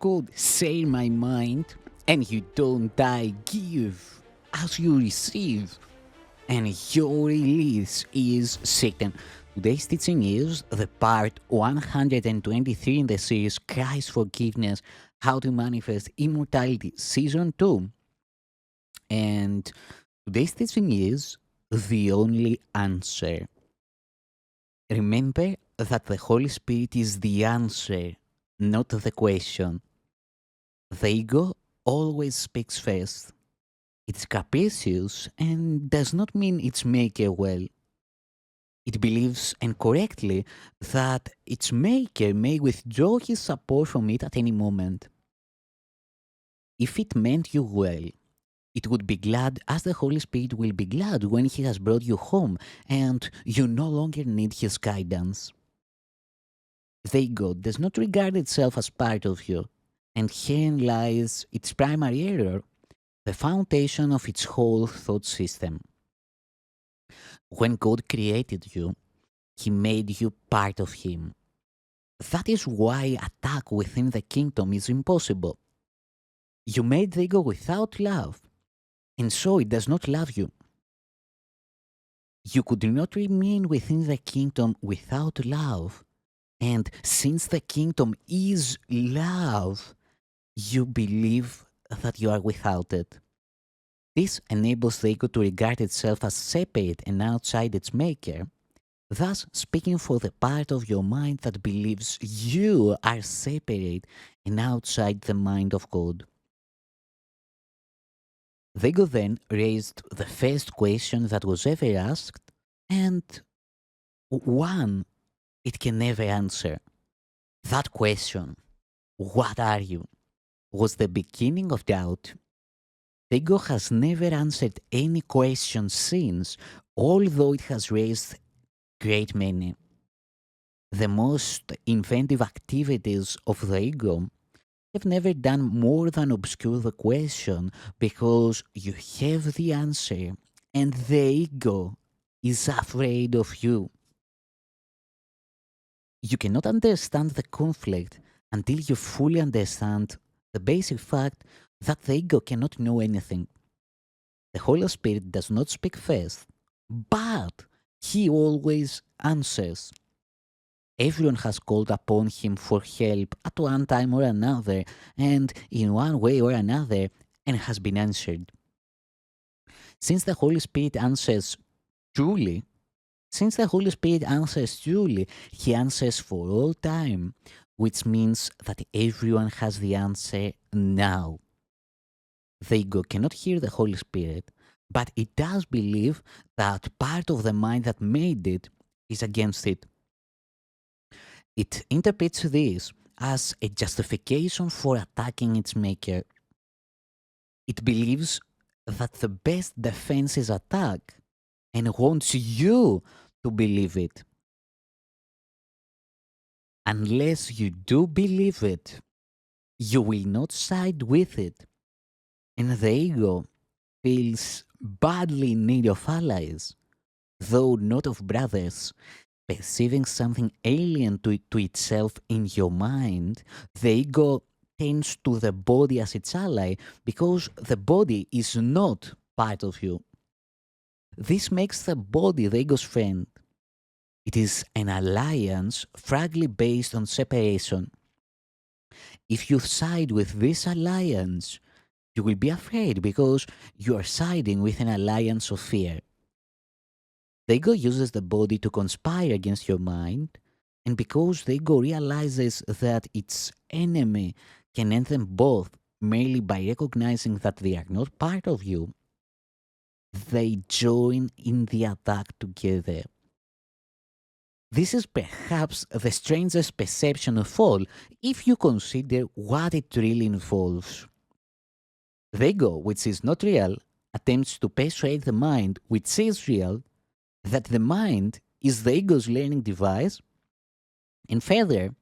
could share my mind, and you don't die, give as you receive, and your release is certain. Today's teaching is the part 123 in the series Christ's Forgiveness, How to Manifest Immortality, Season 2. And today's teaching is the only answer. Remember that the Holy Spirit is the answer, not the question. The ego always speaks first. It's capricious and does not mean its maker well. It believes, and correctly, that its maker may withdraw his support from it at any moment. If it meant you well, it would be glad as the Holy Spirit will be glad when he has brought you home and you no longer need his guidance. The ego does not regard itself as part of you, and herein lies its primary error, the foundation of its whole thought system. When God created you, he made you part of him. That is why attack within the kingdom is impossible. You made the ego without love, and so it does not love you. You could not remain within the kingdom without love, and since the kingdom is love, you believe that you are without it. This enables the ego to regard itself as separate and outside its maker, thus speaking for the part of your mind that believes you are separate and outside the mind of God. The ego then raised the first question that was ever asked, and one it can never answer. That question, what are you, was the beginning of doubt. The ego has never answered any question since, although it has raised great many. The most inventive activities of the ego have never done more than obscure the question because you have the answer and the ego is afraid of you. You cannot understand the conflict until you fully understand the basic fact that the ego cannot know anything. The Holy Spirit does not speak first, but he always answers. Everyone has called upon him for help at one time or another, and in one way or another, and has been answered. Since the Holy Spirit answers truly, he answers for all time, which means that everyone has the answer now. The ego cannot hear the Holy Spirit, but it does believe that part of the mind that made it is against it. It interprets this as a justification for attacking its maker. It believes that the best defense is attack and wants you to believe it. Unless you do believe it, you will not side with it. And the ego feels badly in need of allies, though not of brothers. Perceiving something alien to itself in your mind, the ego tends to the body as its ally because the body is not part of you. This makes the body the ego's friend. It is an alliance frankly based on separation. If you side with this alliance, you will be afraid because you are siding with an alliance of fear. The ego uses the body to conspire against your mind, and because the ego realizes that its enemy can end them both merely by recognizing that they are not part of you, they join in the attack together. This is perhaps the strangest perception of all if you consider what it really involves. The ego, which is not real, attempts to persuade the mind, which is real, that the mind is the ego's learning device, and further,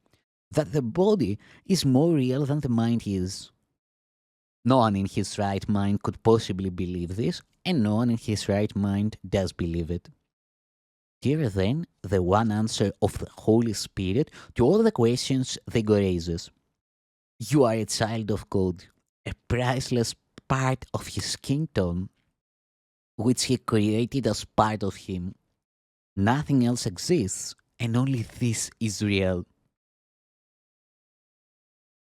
that the body is more real than the mind is. No one in his right mind could possibly believe this, and no one in his right mind does believe it. Here then, the one answer of the Holy Spirit to all the questions the ego raises. You are a child of God, a priceless part of His kingdom, which He created as part of Him. Nothing else exists, and only this is real.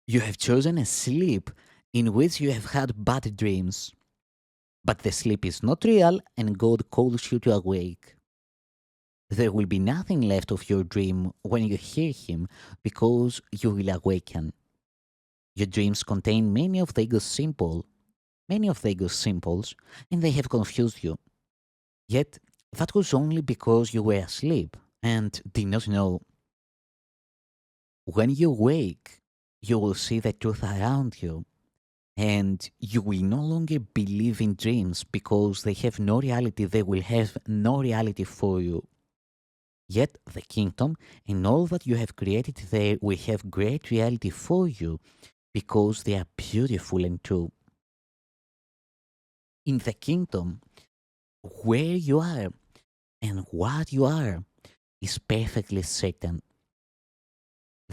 You have chosen a sleep in which you have had bad dreams, but the sleep is not real, and God calls you to awake. There will be nothing left of your dream when you hear Him because you will awaken. Your dreams contain many of the ego's symbols, and they have confused you. Yet, that was only because you were asleep and did not know. When you wake, you will see the truth around you, and you will no longer believe in dreams because they have no reality, they will have no reality for you. Yet, the kingdom and all that you have created there will have great reality for you because they are beautiful and true. In the kingdom, where you are and what you are is perfectly certain.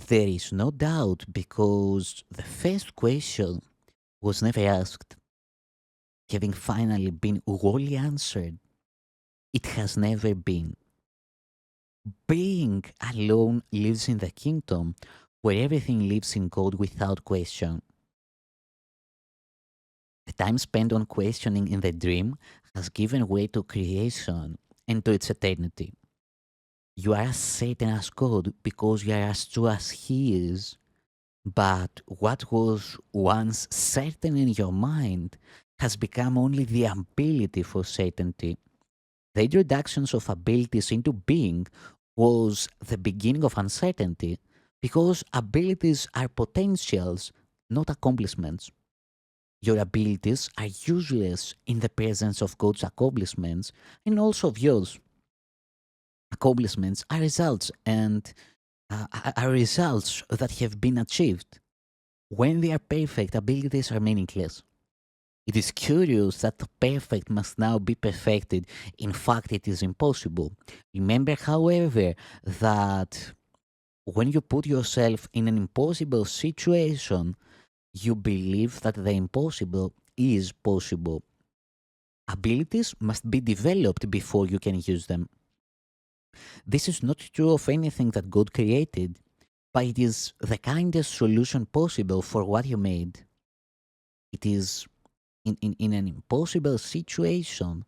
There is no doubt because the first question was never asked, having finally been wholly answered. It has never been. Being alone lives in the kingdom where everything lives in God without question. The time spent on questioning in the dream has given way to creation and to its eternity. You are as certain as God because you are as true as He is. But what was once certain in your mind has become only the ability for certainty. The introductions of abilities into being was the beginning of uncertainty because abilities are potentials, not accomplishments. Your abilities are useless in the presence of God's accomplishments and also of yours. Accomplishments are results and are results that have been achieved. When they are perfect, abilities are meaningless. It is curious that the perfect must now be perfected. In fact, it is impossible. Remember, however, that when you put yourself in an impossible situation, you believe that the impossible is possible. Abilities must be developed before you can use them. This is not true of anything that God created, but it is the kindest solution possible for what you made. It is in an impossible situation,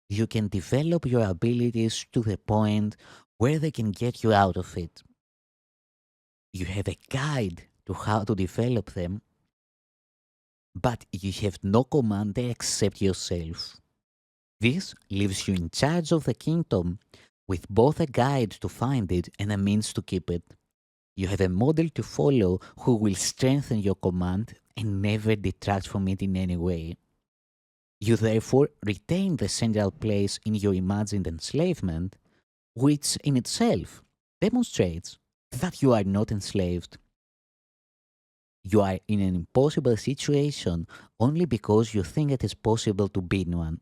you can develop your abilities to the point where they can get you out of it. You have a guide to how to develop them, but you have no commander except yourself. This leaves you in charge of the kingdom with both a guide to find it and a means to keep it. You have a model to follow who will strengthen your command and never detract from it in any way. You therefore retain the central place in your imagined enslavement, which in itself demonstrates that you are not enslaved. You are in an impossible situation only because you think it is possible to be in one.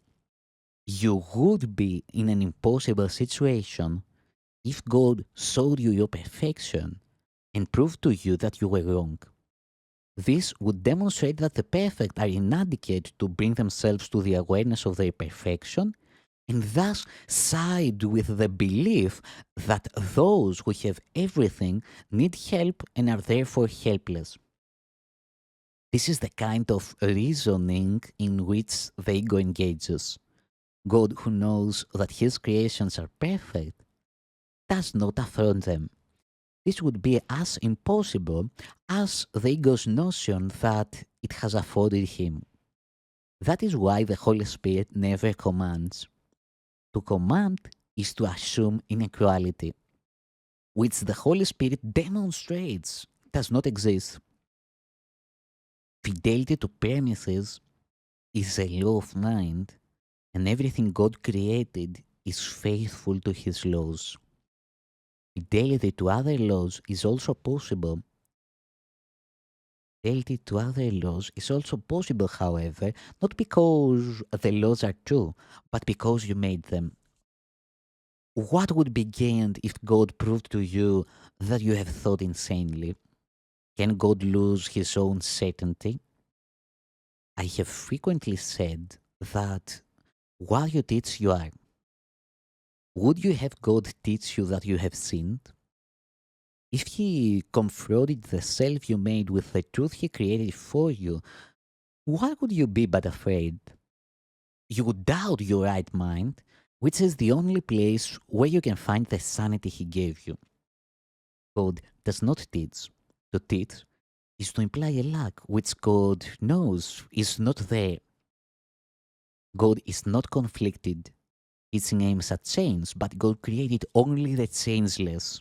You would be in an impossible situation if God showed you your perfection and proved to you that you were wrong. This would demonstrate that the perfect are inadequate to bring themselves to the awareness of their perfection and thus side with the belief that those who have everything need help and are therefore helpless. This is the kind of reasoning in which the ego engages. God, who knows that his creations are perfect, does not affront them. This would be as impossible as the ego's notion that it has afforded him. That is why the Holy Spirit never commands. To command is to assume inequality, which the Holy Spirit demonstrates does not exist. Fidelity to premises is a law of mind, and everything God created is faithful to his laws. Fidelity to other laws is also possible. Fidelity to other laws is also possible, however, not because the laws are true, but because you made them. What would be gained if God proved to you that you have thought insanely? Can God lose his own certainty? I have frequently said that while you teach you are, would you have God teach you that you have sinned? If he confronted the self you made with the truth he created for you, why would you be but afraid? You would doubt your right mind, which is the only place where you can find the sanity he gave you. God does not teach. To teach is to imply a lack which God knows is not there. God is not conflicted. Its aims at change, but God created only the changeless.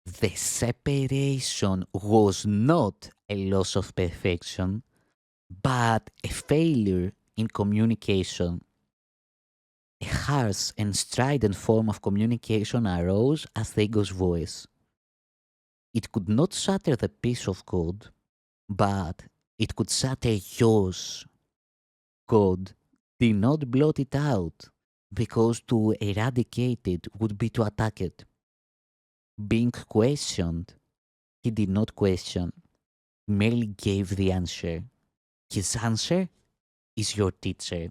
The separation was not a loss of perfection, but a failure in communication. A harsh and strident form of communication arose as Ego's voice. It could not shatter the peace of God, but it could shatter yours. God did not blot it out, because to eradicate it would be to attack it. Being questioned, he did not question, merely gave the answer. His answer is your teacher.